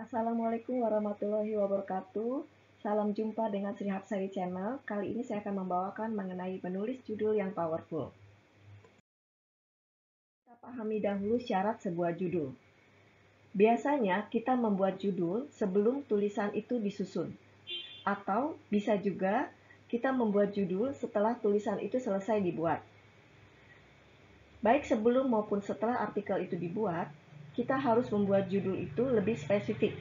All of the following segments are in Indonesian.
Assalamualaikum warahmatullahi wabarakatuh. Salam jumpa dengan Sri Hapsari Channel. Kali ini saya akan membawakan mengenai menulis judul yang powerful. Kita pahami dahulu syarat sebuah judul. Biasanya kita membuat judul sebelum tulisan itu disusun. Atau bisa juga kita membuat judul setelah tulisan itu selesai dibuat. Baik sebelum maupun setelah artikel itu dibuat, kita harus membuat judul itu lebih spesifik.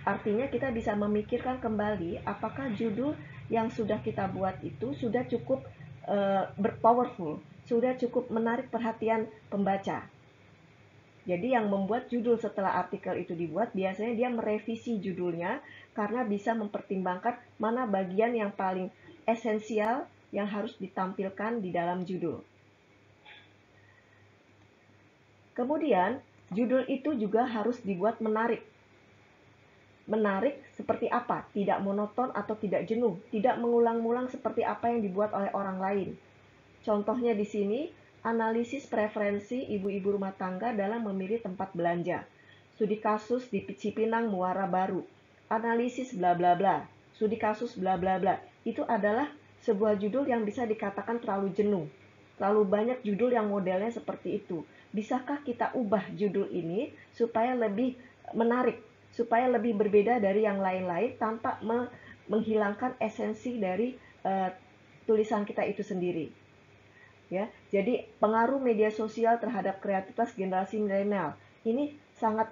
Artinya kita bisa memikirkan kembali apakah judul yang sudah kita buat itu sudah cukup powerful, sudah cukup menarik perhatian pembaca. Jadi yang membuat judul setelah artikel itu dibuat biasanya dia merevisi judulnya karena bisa mempertimbangkan mana bagian yang paling esensial yang harus ditampilkan di dalam judul. Kemudian, judul itu juga harus dibuat menarik. Menarik seperti apa? Tidak monoton atau tidak jenuh, tidak mengulang-ulang seperti apa yang dibuat oleh orang lain. Contohnya di sini, analisis preferensi ibu-ibu rumah tangga dalam memilih tempat belanja. Studi kasus di Cipinang Muara Baru. Analisis bla bla bla. Studi kasus bla bla bla. Itu adalah sebuah judul yang bisa dikatakan terlalu jenuh. Terlalu banyak judul yang modelnya seperti itu. Bisakah kita ubah judul ini supaya lebih menarik, supaya lebih berbeda dari yang lain-lain tanpa menghilangkan esensi dari tulisan kita itu sendiri? Ya, jadi pengaruh media sosial terhadap kreativitas generasi milenial ini sangat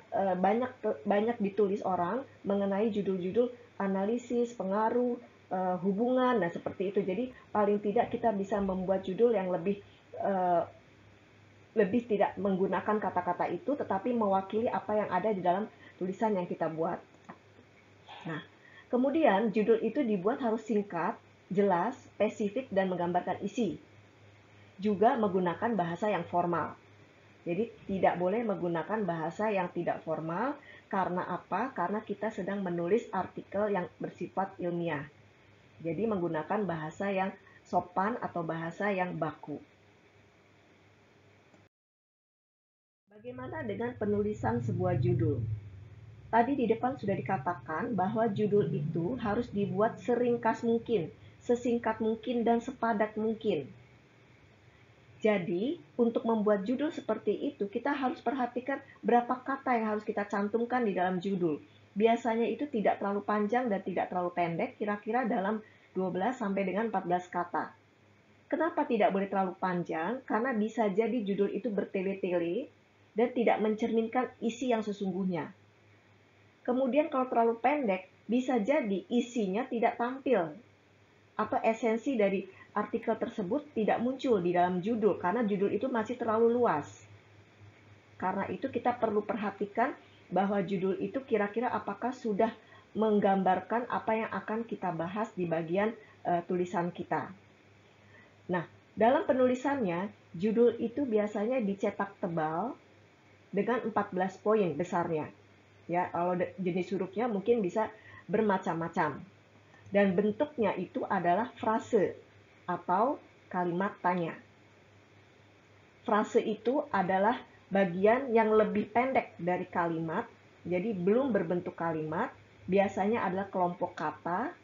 banyak ditulis orang mengenai judul-judul analisis pengaruh hubungan, nah seperti itu. Jadi paling tidak kita bisa membuat judul yang lebih tidak menggunakan kata-kata itu, tetapi mewakili apa yang ada di dalam tulisan yang kita buat. Nah, kemudian judul itu dibuat harus singkat, jelas, spesifik, dan menggambarkan isi. Juga menggunakan bahasa yang formal. Jadi tidak boleh menggunakan bahasa yang tidak formal. Karena apa? Karena kita sedang menulis artikel yang bersifat ilmiah. Jadi menggunakan bahasa yang sopan atau bahasa yang baku. Bagaimana dengan penulisan sebuah judul? Tadi di depan sudah dikatakan bahwa judul itu harus dibuat seringkas mungkin, sesingkat mungkin, dan sepadat mungkin. Jadi, untuk membuat judul seperti itu, kita harus perhatikan berapa kata yang harus kita cantumkan di dalam judul. Biasanya itu tidak terlalu panjang dan tidak terlalu pendek, kira-kira dalam 12 sampai dengan 14 kata. Kenapa tidak boleh terlalu panjang? Karena bisa jadi judul itu bertele-tele dan tidak mencerminkan isi yang sesungguhnya. Kemudian kalau terlalu pendek, bisa jadi isinya tidak tampil atau esensi dari artikel tersebut tidak muncul di dalam judul karena judul itu masih terlalu luas. Karena itu kita perlu perhatikan bahwa judul itu kira-kira apakah sudah menggambarkan apa yang akan kita bahas di bagian tulisan kita. Nah, dalam penulisannya, judul itu biasanya dicetak tebal dengan 14 poin besarnya. Ya, kalau jenis hurufnya mungkin bisa bermacam-macam. Dan bentuknya itu adalah frase atau kalimat tanya. Frase itu adalah bagian yang lebih pendek dari kalimat, jadi belum berbentuk kalimat, biasanya adalah kelompok kata,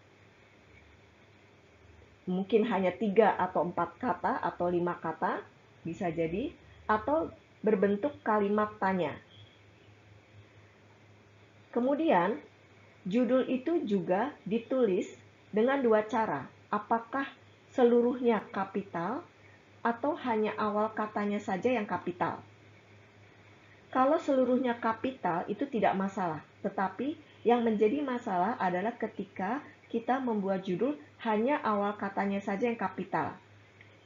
mungkin hanya 3 atau 4 kata atau 5 kata, bisa jadi, atau berbentuk kalimat tanya. Kemudian, judul itu juga ditulis dengan dua cara. Apakah seluruhnya kapital atau hanya awal katanya saja yang kapital? Kalau seluruhnya kapital itu tidak masalah, tetapi yang menjadi masalah adalah ketika kita membuat judul hanya awal katanya saja yang kapital.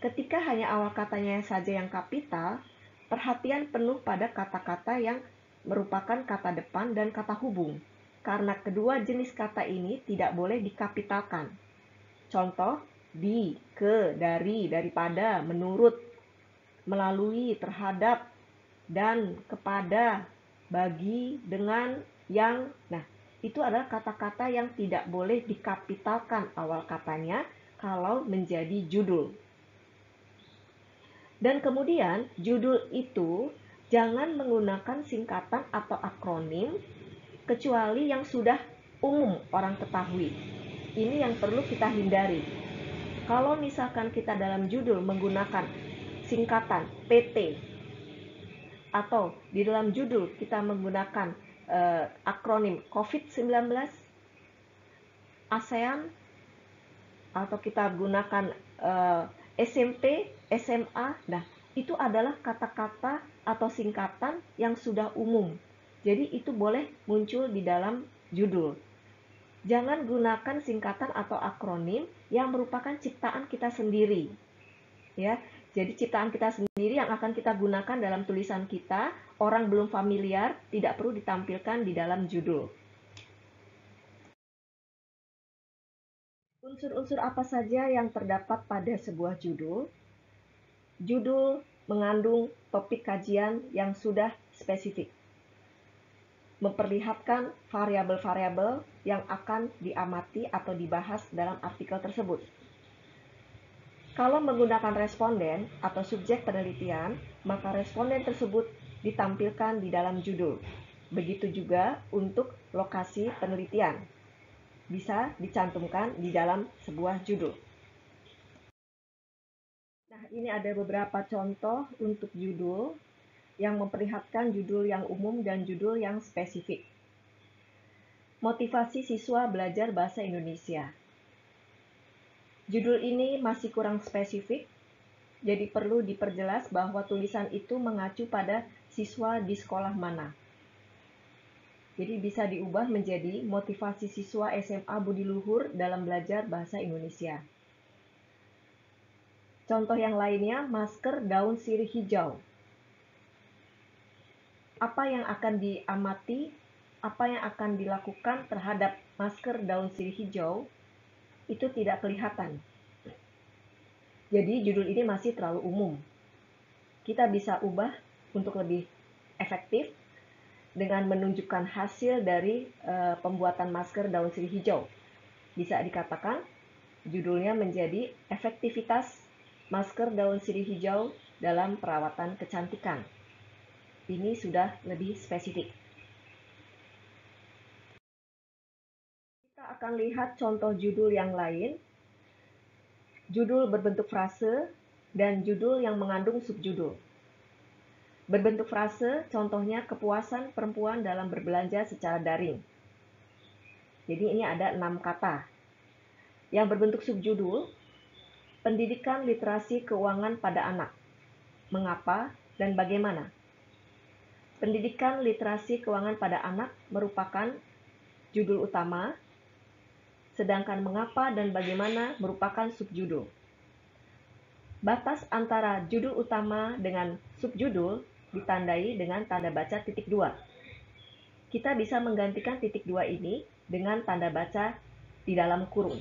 Ketika hanya awal katanya saja yang kapital, perhatian penuh pada kata-kata yang merupakan kata depan dan kata hubung. Karena kedua jenis kata ini tidak boleh dikapitalkan. Contoh, di, ke, dari, daripada, menurut, melalui, terhadap, dan, kepada, bagi, dengan, yang. Nah, itu adalah kata-kata yang tidak boleh dikapitalkan awal katanya kalau menjadi judul. Dan kemudian judul itu jangan menggunakan singkatan atau akronim kecuali yang sudah umum orang ketahui. Ini yang perlu kita hindari. Kalau misalkan kita dalam judul menggunakan singkatan PT, atau di dalam judul kita menggunakan akronim COVID-19, ASEAN, atau kita gunakan SMP, SMA, nah itu adalah kata-kata atau singkatan yang sudah umum. Jadi itu boleh muncul di dalam judul. Jangan gunakan singkatan atau akronim yang merupakan ciptaan kita sendiri. Ya, jadi ciptaan kita sendiri yang akan kita gunakan dalam tulisan kita, orang belum familiar, tidak perlu ditampilkan di dalam judul. Unsur-unsur apa saja yang terdapat pada sebuah judul? Judul mengandung topik kajian yang sudah spesifik, memperlihatkan variabel-variabel yang akan diamati atau dibahas dalam artikel tersebut. Kalau menggunakan responden atau subjek penelitian, maka responden tersebut ditampilkan di dalam judul. Begitu juga untuk lokasi penelitian, bisa dicantumkan di dalam sebuah judul. Nah, ini ada beberapa contoh untuk judul yang memperlihatkan judul yang umum dan judul yang spesifik. Motivasi siswa belajar bahasa Indonesia. Judul ini masih kurang spesifik, jadi perlu diperjelas bahwa tulisan itu mengacu pada siswa di sekolah mana. Jadi bisa diubah menjadi motivasi siswa SMA Budi Luhur dalam belajar bahasa Indonesia. Contoh yang lainnya, masker daun sirih hijau. Apa yang akan diamati, apa yang akan dilakukan terhadap masker daun sirih hijau, itu tidak kelihatan. Jadi judul ini masih terlalu umum. Kita bisa ubah untuk lebih efektif dengan menunjukkan hasil dari pembuatan masker daun sirih hijau. Bisa dikatakan judulnya menjadi efektivitas masker daun sirih hijau dalam perawatan kecantikan. Ini sudah lebih spesifik. Kita akan lihat contoh judul yang lain. Judul berbentuk frase dan judul yang mengandung subjudul. Berbentuk frase, contohnya kepuasan perempuan dalam berbelanja secara daring. Jadi ini ada 6 kata. Yang berbentuk subjudul, pendidikan literasi keuangan pada anak. Mengapa dan bagaimana? Pendidikan literasi keuangan pada anak merupakan judul utama, sedangkan mengapa dan bagaimana merupakan subjudul. Batas antara judul utama dengan subjudul ditandai dengan tanda baca titik 2. Kita bisa menggantikan titik 2 ini dengan tanda baca di dalam kurung.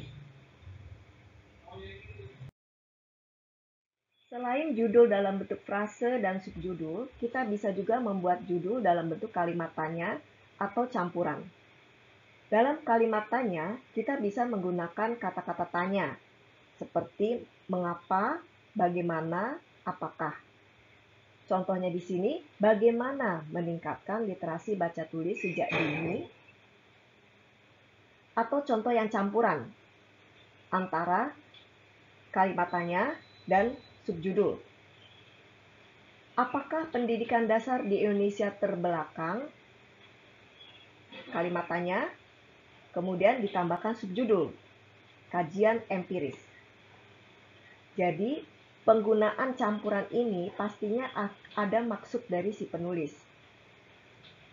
Selain judul dalam bentuk frase dan subjudul, kita bisa juga membuat judul dalam bentuk kalimat tanya atau campuran. Dalam kalimat tanya, kita bisa menggunakan kata-kata tanya, seperti mengapa, bagaimana, apakah. Contohnya di sini, bagaimana meningkatkan literasi baca tulis sejak dini? Atau contoh yang campuran antara kalimat tanya dan subjudul. Apakah pendidikan dasar di Indonesia terbelakang? Kalimat tanya, kemudian ditambahkan subjudul, kajian empiris. Jadi, penggunaan campuran ini pastinya ada maksud dari si penulis.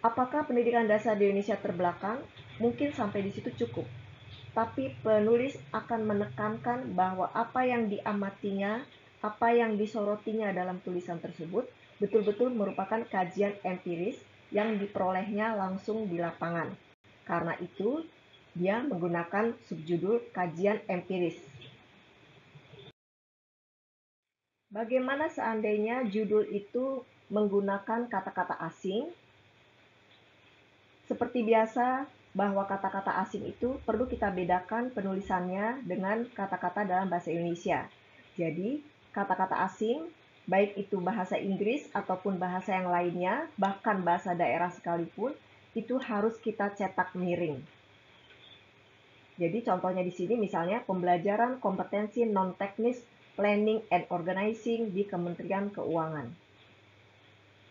Apakah pendidikan dasar di Indonesia terbelakang? Mungkin sampai di situ cukup. Tapi penulis akan menekankan bahwa apa yang diamatinya, apa yang disorotinya dalam tulisan tersebut betul-betul merupakan kajian empiris yang diperolehnya langsung di lapangan. Karena itu, dia menggunakan subjudul kajian empiris. Bagaimana seandainya judul itu menggunakan kata-kata asing? Seperti biasa, bahwa kata-kata asing itu perlu kita bedakan penulisannya dengan kata-kata dalam bahasa Indonesia. Jadi, kata-kata asing, baik itu bahasa Inggris ataupun bahasa yang lainnya, bahkan bahasa daerah sekalipun, itu harus kita cetak miring. Jadi contohnya di sini misalnya pembelajaran kompetensi non-teknis planning and organizing di Kementerian Keuangan.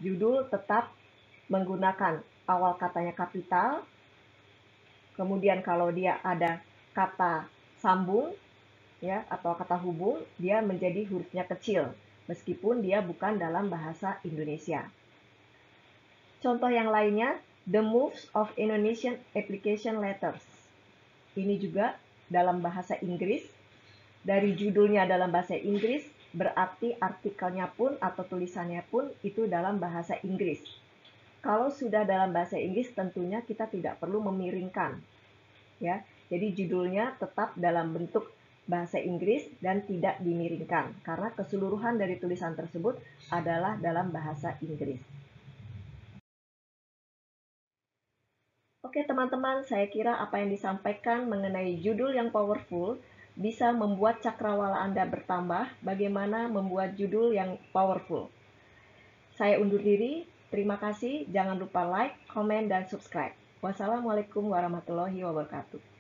Judul tetap menggunakan awal katanya kapital, kemudian kalau dia ada kata sambung ya atau kata hubung, dia menjadi hurufnya kecil meskipun dia bukan dalam bahasa Indonesia. Contoh yang lainnya, the moves of Indonesian application letters. Ini juga dalam bahasa Inggris. Dari judulnya dalam bahasa Inggris, berarti artikelnya pun atau tulisannya pun itu dalam bahasa Inggris. Kalau sudah dalam bahasa Inggris, tentunya kita tidak perlu memiringkan. Ya, jadi judulnya tetap dalam bentuk bahasa Inggris dan tidak dimiringkan, karena keseluruhan dari tulisan tersebut adalah dalam bahasa Inggris. Oke teman-teman, saya kira apa yang disampaikan mengenai judul yang powerful bisa membuat cakrawala Anda bertambah bagaimana membuat judul yang powerful. Saya undur diri, terima kasih, jangan lupa like, komen, dan subscribe. Wassalamualaikum warahmatullahi wabarakatuh.